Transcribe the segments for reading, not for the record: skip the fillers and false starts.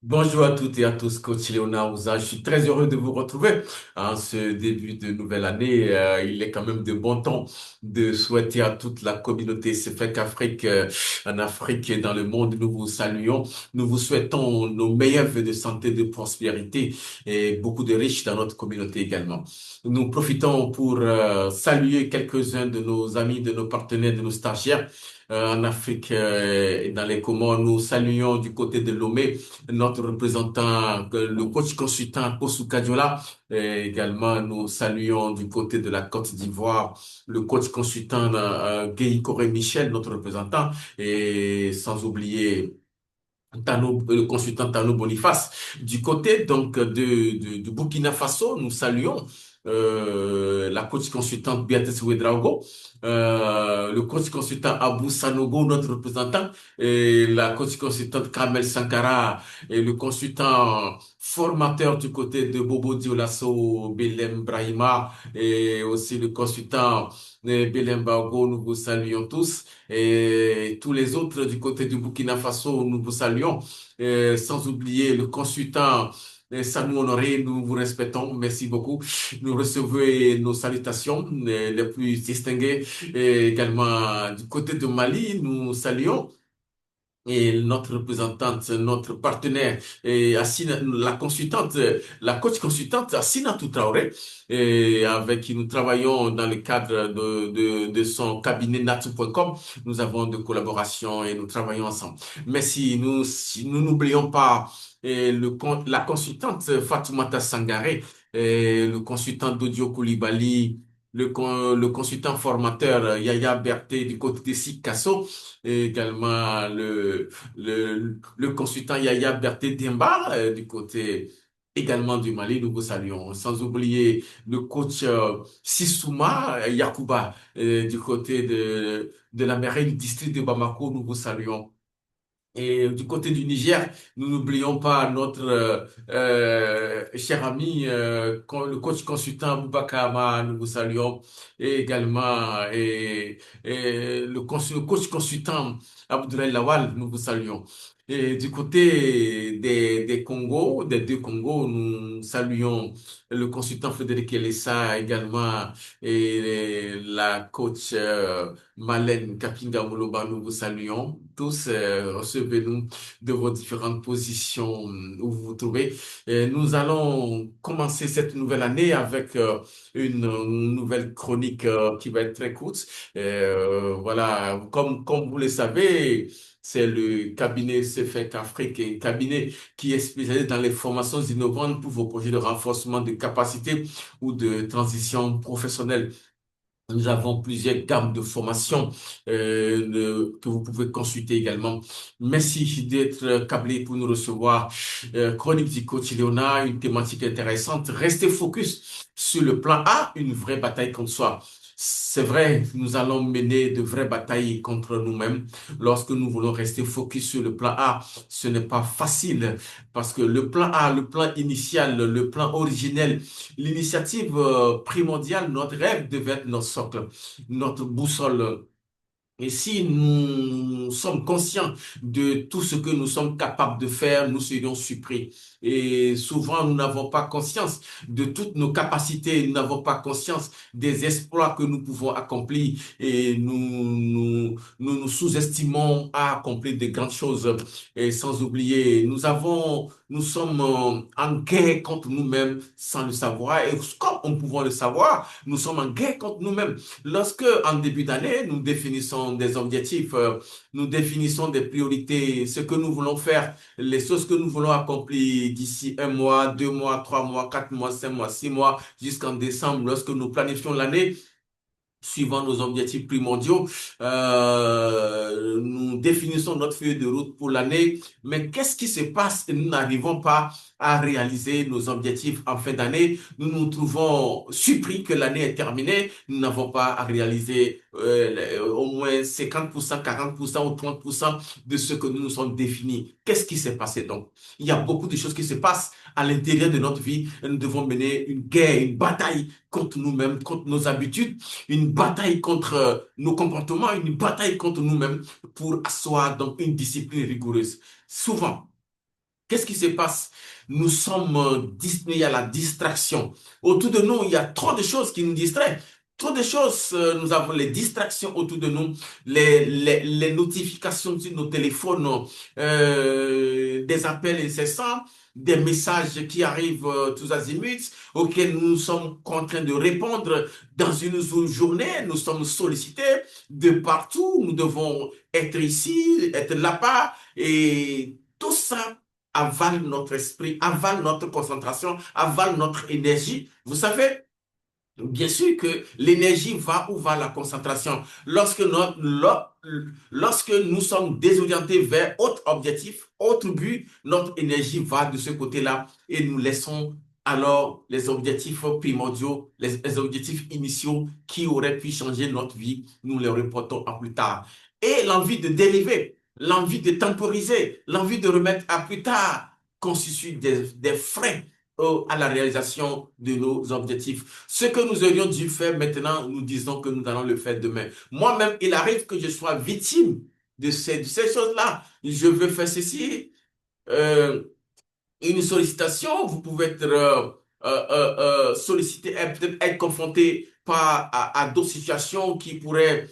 Bonjour à toutes et à tous, coach Léonard Ouza. Je suis très heureux de vous retrouver en ce début de nouvelle année. Il est quand même de bon temps de souhaiter à toute la communauté CFEC Afrique, en Afrique et dans le monde, nous vous saluons. Nous vous souhaitons nos meilleurs vœux de santé, de prospérité et beaucoup de riches dans notre communauté également. Nous profitons pour saluer quelques-uns de nos amis, de nos partenaires, de nos stagiaires en Afrique et dans les Comores. Nous saluons du côté de Lomé notre représentant, le coach consultant Osu Kadiola. Et également, nous saluons du côté de la Côte d'Ivoire le coach consultant Guy Coré Michel, notre représentant, et sans oublier le consultant Tano Boniface. Du côté donc du Burkina Faso, nous saluons la coach consultante Beatrice Ouedraogo, le coach consultant Abou Sanogo, notre représentant, et la coach consultante Kamel Sankara, et le consultant formateur du côté de Bobo Dioulasso, Belem Brahima, et aussi le consultant Belem Bago, nous vous saluons tous. Et tous les autres du côté du Burkina Faso, nous vous saluons. Sans oublier le consultant Sanou Honoré, nous vous respectons. Merci beaucoup. Nous recevons nos salutations les plus distinguées. Et également du côté de Mali, nous saluons et notre représentante, notre partenaire, et Assina, la consultante, la coach consultante Assina Traoré, et avec qui nous travaillons dans le cadre de son cabinet natu.com. Nous avons de collaborations et nous travaillons ensemble. Mais si nous n'oublions pas la consultante Fatoumata Sangaré, et le consultant Dodio Koulibaly, le consultant formateur Yaya Berté du côté de Sikasso, et également le consultant Yaya Berté Demba du côté également du Mali, nous vous saluons. Sans oublier le coach Sissouma Yakuba du côté de la mairie du district de Bamako, nous vous saluons. Et du côté du Niger, nous n'oublions pas notre cher ami, le coach consultant Aboubakar Ama, nous vous saluons. Et également le coach consultant Abdoulaye Lawal, nous vous saluons. Et du côté des Congos, des deux Congos, nous saluons le consultant Frédéric Elessa également et la coach Malène Kapinga Moloba, nous vous saluons tous. Recevez-nous de vos différentes positions où vous vous trouvez. Et nous allons commencer cette nouvelle année avec une nouvelle chronique qui va être très courte. Voilà, comme vous le savez, c'est le cabinet CFEC Afrique, un cabinet qui est spécialisé dans les formations innovantes pour vos projets de renforcement de capacité ou de transition professionnelle. Nous avons plusieurs gammes de formations que vous pouvez consulter également. Merci d'être câblé pour nous recevoir. Chronique du coach Léonard, une thématique intéressante. Restez focus sur le plan A, une vraie bataille contre soi. C'est vrai, nous allons mener de vraies batailles contre nous-mêmes. Lorsque nous voulons rester focus sur le plan A, ce n'est pas facile parce que le plan A, le plan initial, le plan originel, l'initiative primordiale, notre rêve devait être notre socle, notre boussole. Et si nous sommes conscients de tout ce que nous sommes capables de faire, nous serions surpris. Et souvent, nous n'avons pas conscience de toutes nos capacités, nous n'avons pas conscience des exploits que nous pouvons accomplir et nous sous-estimons à accomplir de grandes choses. Et sans oublier, nous sommes en guerre contre nous-mêmes sans le savoir. Et comme on pouvons le savoir, nous sommes en guerre contre nous-mêmes. Lorsque, en début d'année, nous définissons des objectifs, nous définissons des priorités, ce que nous voulons faire, les choses que nous voulons accomplir d'ici un mois, 2 mois, 3 mois, 4 mois, 5 mois, 6 mois, jusqu'en décembre, lorsque nous planifions l'année, suivant nos objectifs primordiaux, nous définissons notre feuille de route pour l'année. Mais qu'est-ce qui se passe et nous n'arrivons pas à réaliser nos objectifs en fin d'année? Nous nous trouvons surpris que l'année est terminée. Nous n'avons pas à réaliser au moins 50%, 40% ou 30% de ce que nous nous sommes définis. Qu'est-ce qui s'est passé donc? Il y a beaucoup de choses qui se passent à l'intérieur de notre vie et nous devons mener une guerre, une bataille contre nous-mêmes, contre nos habitudes, une bataille contre nos comportements, une bataille contre nous-mêmes pour asseoir donc une discipline rigoureuse. Souvent, Qu'est-ce qui se passe? Nous sommes, il y a la distraction. Autour de nous, il y a trop de choses qui nous distraient. Trop de choses, nous avons les distractions autour de nous, les notifications sur nos téléphones, des appels incessants, des messages qui arrivent tous azimuts, auxquels nous sommes contraints de répondre dans une journée. Nous sommes sollicités de partout. Nous devons être ici, être là-bas. Et tout ça avale notre esprit, avale notre concentration, avale notre énergie. Vous savez, bien sûr que l'énergie va où va la concentration. Lorsque nous sommes désorientés vers autre objectif, autre but, notre énergie va de ce côté-là et nous laissons alors les objectifs primordiaux, les objectifs initiaux qui auraient pu changer notre vie, nous les reportons à plus tard. Et l'envie de dériver, l'envie de temporiser, l'envie de remettre à plus tard constitue des freins à la réalisation de nos objectifs. Ce que nous aurions dû faire maintenant, nous disons que nous allons le faire demain. Moi-même, il arrive que je sois victime de ces choses-là. Je veux faire ceci, euh, une sollicitation, vous pouvez être sollicité, peut-être être confronté à d'autres situations qui pourraient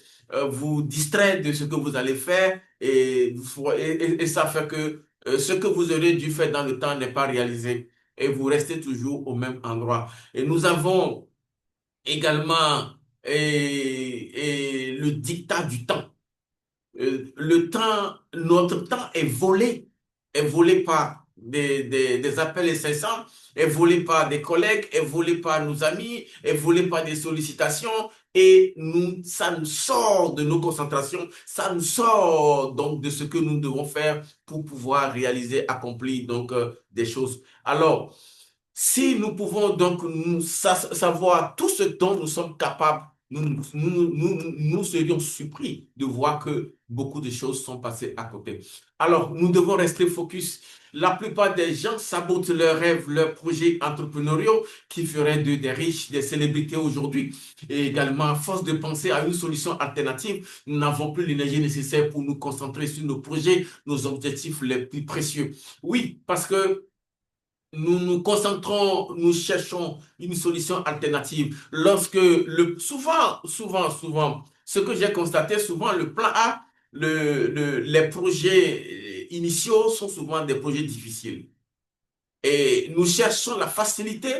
vous distraire de ce que vous allez faire et ça fait que ce que vous aurez dû faire dans le temps n'est pas réalisé et vous restez toujours au même endroit. Et nous avons également le dictat du temps. Le temps, notre temps est volé par des appels incessants, est volé par des collègues, est volé par nos amis, est volé par des sollicitations et ça nous sort de nos concentrations, ça nous sort donc de ce que nous devons faire pour pouvoir réaliser, accomplir donc des choses. Alors, si nous pouvons donc savoir tout ce dont nous sommes capables, nous serions surpris de voir que beaucoup de choses sont passées à côté. Alors, nous devons rester focus. La plupart des gens sabotent leurs rêves, leurs projets entrepreneuriaux qui feraient d'eux des riches, des célébrités aujourd'hui. Et également, à force de penser à une solution alternative, nous n'avons plus l'énergie nécessaire pour nous concentrer sur nos projets, nos objectifs les plus précieux. Oui, parce que nous nous concentrons, nous cherchons une solution alternative. Souvent, ce que j'ai constaté, souvent le plan A, les projets initiaux sont souvent des projets difficiles. Et nous cherchons la facilité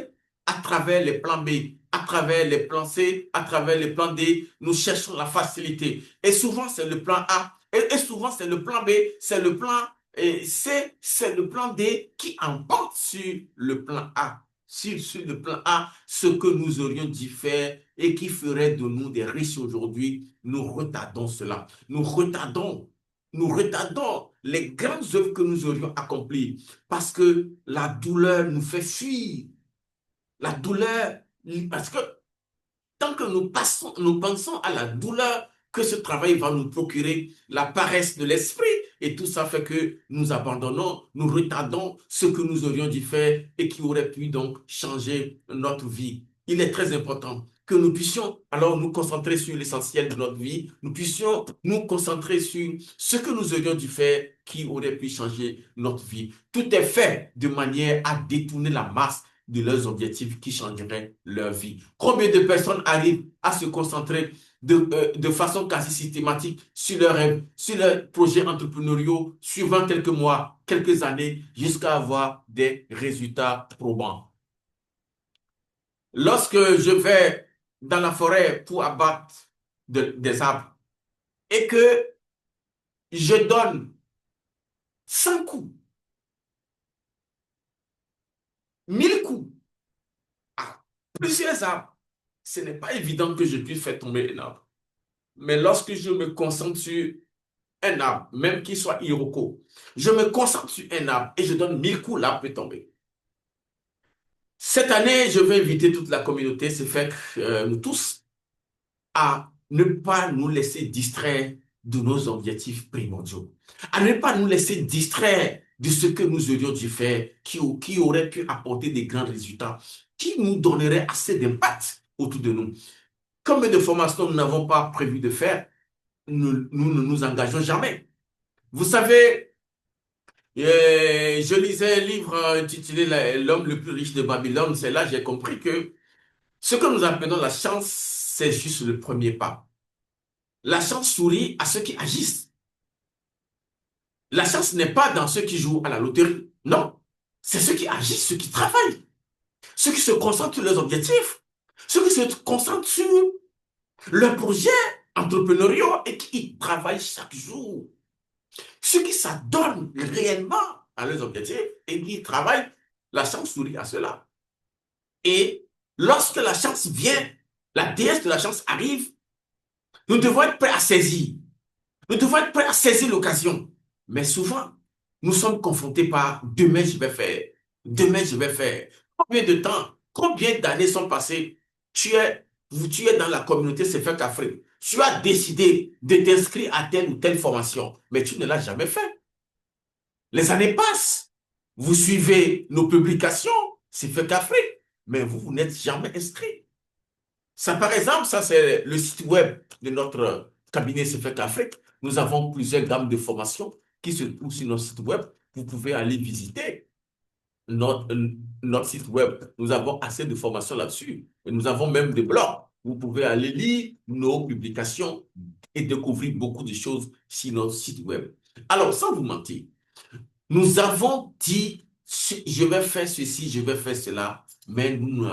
à travers les plans B, à travers les plans C, à travers les plans D. Nous cherchons la facilité. Et souvent, c'est le plan A. Et souvent, c'est le plan B, c'est le plan C, c'est le plan D qui emporte sur le plan A. Sur le plan A, ce que nous aurions dû faire et qui ferait de nous des riches aujourd'hui, nous retardons cela. Nous retardons les grandes œuvres que nous aurions accomplies parce que la douleur nous fait fuir. La douleur, parce que tant que nous pensons à la douleur que ce travail va nous procurer, la paresse de l'esprit, et tout ça fait que nous abandonnons, nous retardons ce que nous aurions dû faire et qui aurait pu donc changer notre vie. Il est très important que nous puissions alors nous concentrer sur l'essentiel de notre vie, nous puissions nous concentrer sur ce que nous aurions dû faire qui aurait pu changer notre vie. Tout est fait de manière à détourner la masse de leurs objectifs qui changeraient leur vie. Combien de personnes arrivent à se concentrer de façon quasi systématique sur leurs rêves, sur leurs projets entrepreneuriaux, suivant quelques mois, quelques années, jusqu'à avoir des résultats probants. Lorsque je vais dans la forêt pour abattre des arbres et que je donne 100 coups, 1000 coups à plusieurs arbres, ce n'est pas évident que je puisse faire tomber un arbre. Mais lorsque je me concentre sur un arbre, même qu'il soit iroko, je me concentre sur un arbre et je donne 1000 coups, l'arbre peut tomber. Cette année, je vais inviter toute la communauté, c'est fait nous tous, à ne pas nous laisser distraire de nos objectifs primordiaux, à ne pas nous laisser distraire de ce que nous aurions dû faire, qui aurait pu apporter des grands résultats, qui nous donnerait assez d'impact autour de nous. Combien de formations nous n'avons pas prévu de faire, nous ne nous engageons jamais. Vous savez, je lisais un livre intitulé L'homme le plus riche de Babylone. C'est là que j'ai compris que ce que nous appelons la chance, c'est juste le premier pas. La chance sourit à ceux qui agissent. La chance n'est pas dans ceux qui jouent à la loterie. Non. C'est ceux qui agissent, ceux qui travaillent, ceux qui se concentrent sur leurs objectifs, ceux qui se concentrent sur leurs projets entrepreneuriaux et qui travaillent chaque jour. Ceux qui s'adonnent réellement à leurs objectifs et qui travaillent, la chance sourit à cela. Et lorsque la chance vient, la déesse de la chance arrive, nous devons être prêts à saisir. Nous devons être prêts à saisir l'occasion. Mais souvent, nous sommes confrontés par demain je vais faire. Demain je vais faire. Combien de temps, combien d'années sont passées? Tu es dans la communauté CFEC Afrique. Tu as décidé de t'inscrire à telle ou telle formation, mais tu ne l'as jamais fait. Les années passent. Vous suivez nos publications, CFEC Afrique, mais vous n'êtes jamais inscrit. Ça, par exemple, ça, c'est le site web de notre cabinet CFEC Afrique. Nous avons plusieurs gammes de formations qui se trouvent sur notre site web. Vous pouvez aller visiter notre, notre site web. Nous avons assez de formations là-dessus. Et nous avons même des blogs. Vous pouvez aller lire nos publications et découvrir beaucoup de choses sur notre site web. Alors, sans vous mentir, nous avons dit, je vais faire ceci, je vais faire cela, mais nous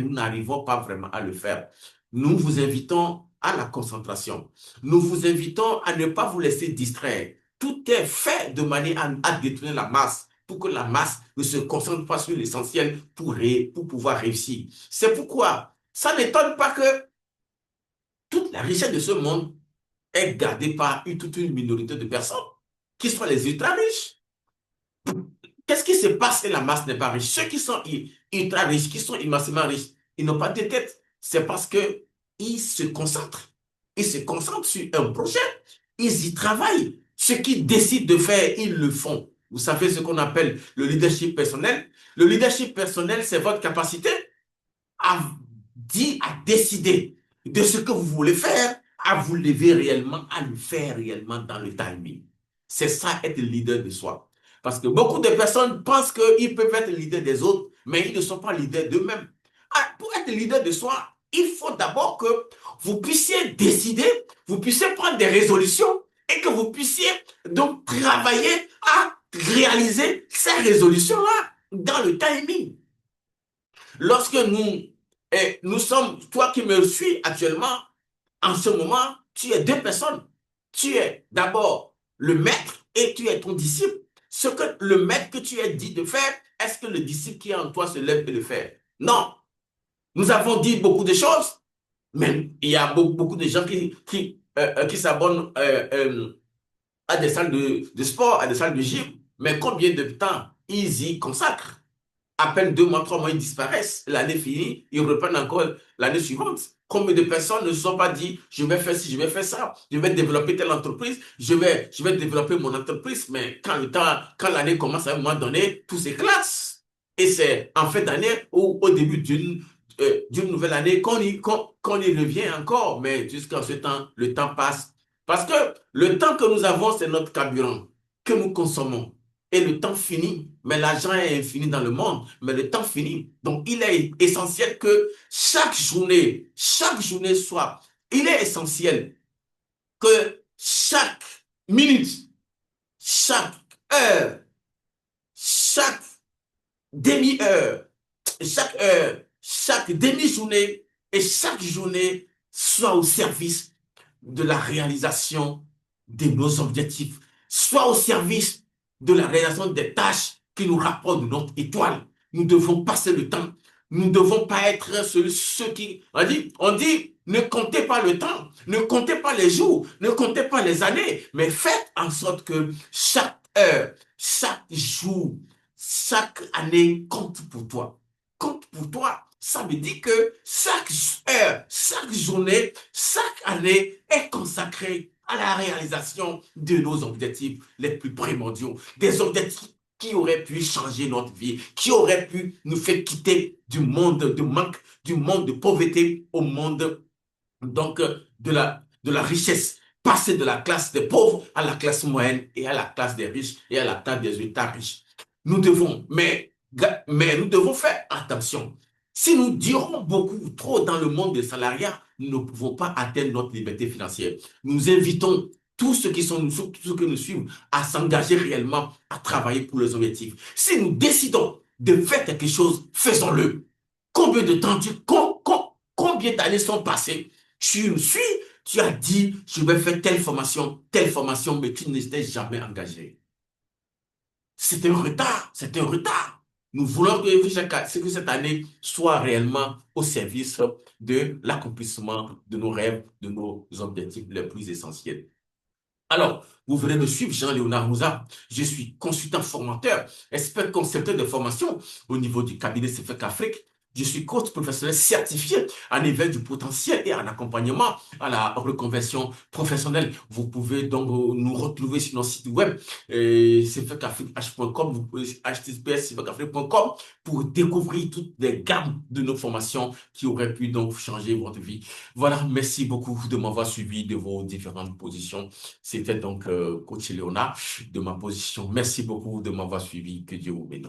n'arrivons pas vraiment à le faire. Nous vous invitons à la concentration. Nous vous invitons à ne pas vous laisser distraire. Tout est fait de manière à détourner la masse pour que la masse ne se concentre pas sur l'essentiel pour pouvoir réussir. C'est pourquoi ça n'étonne pas que toute la richesse de ce monde est gardée par toute une minorité de personnes, qui sont les ultra riches. Qu'est-ce qui se passe et la masse n'est pas riche? Ceux qui sont ultra riches, qui sont immensément riches, ils n'ont pas de tête. C'est parce que ils se concentrent. Ils se concentrent sur un projet. Ils y travaillent. Ce qu'ils décident de faire, ils le font. Vous savez ce qu'on appelle le leadership personnel? Le leadership personnel, c'est votre capacité à dire, à décider de ce que vous voulez faire, à vous lever réellement, à le faire réellement dans le timing. C'est ça, être leader de soi. Parce que beaucoup de personnes pensent qu'ils peuvent être leader des autres, mais ils ne sont pas leaders d'eux-mêmes. Ah, pour être leader de soi, il faut d'abord que vous puissiez décider, vous puissiez prendre des résolutions et que vous puissiez donc travailler à réaliser ces résolutions-là dans le timing. Lorsque nous sommes, toi qui me suis actuellement, en ce moment, tu es deux personnes. Tu es d'abord le maître et tu es ton disciple. Ce que le maître que tu es dit de faire, est-ce que le disciple qui est en toi se lève et le fait? Non. Nous avons dit beaucoup de choses, mais il y a beaucoup de gens qui s'abonnent à des salles de sport, à des salles de gym, mais combien de temps ils y consacrent? À peine 2 mois, 3 mois, ils disparaissent. L'année finie, ils reprennent encore l'année suivante. Combien de personnes ne se sont pas dit, je vais faire ci, je vais faire ça, je vais développer telle entreprise, je vais développer mon entreprise, mais quand l'année commence à un moment donné, tout s'éclate. Et c'est en fin d'année ou au début d'une nouvelle année qu'on y revient encore. Mais jusqu'à ce temps, le temps passe. Parce que le temps que nous avons, c'est notre carburant que nous consommons. Et le temps finit, mais l'argent est infini dans le monde, mais le temps finit. Donc, il est essentiel que chaque journée soit, il est essentiel que chaque minute, chaque heure, chaque demi-heure, chaque demi-journée et chaque journée soit au service de la réalisation de nos objectifs, soit au service de la réalisation des tâches qui nous rapportent de notre étoile. Nous devons passer le temps. Nous ne devons pas être ceux qui... On dit, ne comptez pas le temps, ne comptez pas les jours, ne comptez pas les années, mais faites en sorte que chaque heure, chaque jour, chaque année compte pour toi. Compte pour toi. Ça veut dire que chaque heure, chaque journée, chaque année est consacrée à la réalisation de nos objectifs les plus primordiaux. Des objectifs qui auraient pu changer notre vie, qui auraient pu nous faire quitter du monde de manque, du monde de pauvreté au monde donc de la richesse. Passer de la classe des pauvres à la classe moyenne et à la classe des riches et à la classe des ultra riches. Nous devons, mais nous devons faire attention. Si nous dirons beaucoup trop dans le monde des salariats, nous ne pouvons pas atteindre notre liberté financière. Nous invitons tous ceux qui sont, tous ceux qui nous suivent à s'engager réellement à travailler pour les objectifs. Si nous décidons de faire quelque chose, faisons-le. Combien de temps combien d'années sont passées? Tu me suis, tu as dit, je vais faire telle formation, mais tu ne t'es jamais engagé. C'est un retard, c'est un retard. Nous voulons que cette année soit réellement au service de l'accomplissement de nos rêves, de nos objectifs les plus essentiels. Alors, vous venez de suivre Jean-Léonard Mouza. Je suis consultant formateur, expert concepteur de formation au niveau du cabinet CFEC Afrique. Je suis coach professionnel certifié en éveil du potentiel et en accompagnement à la reconversion professionnelle. Vous pouvez donc nous retrouver sur notre site web cfecafrique.com, vous pouvez https://cfecafrique.com pour découvrir toutes les gammes de nos formations qui auraient pu donc changer votre vie. Voilà, merci beaucoup de m'avoir suivi de vos différentes positions. C'était donc coach Léonard de ma position. Merci beaucoup de m'avoir suivi. Que Dieu vous bénisse.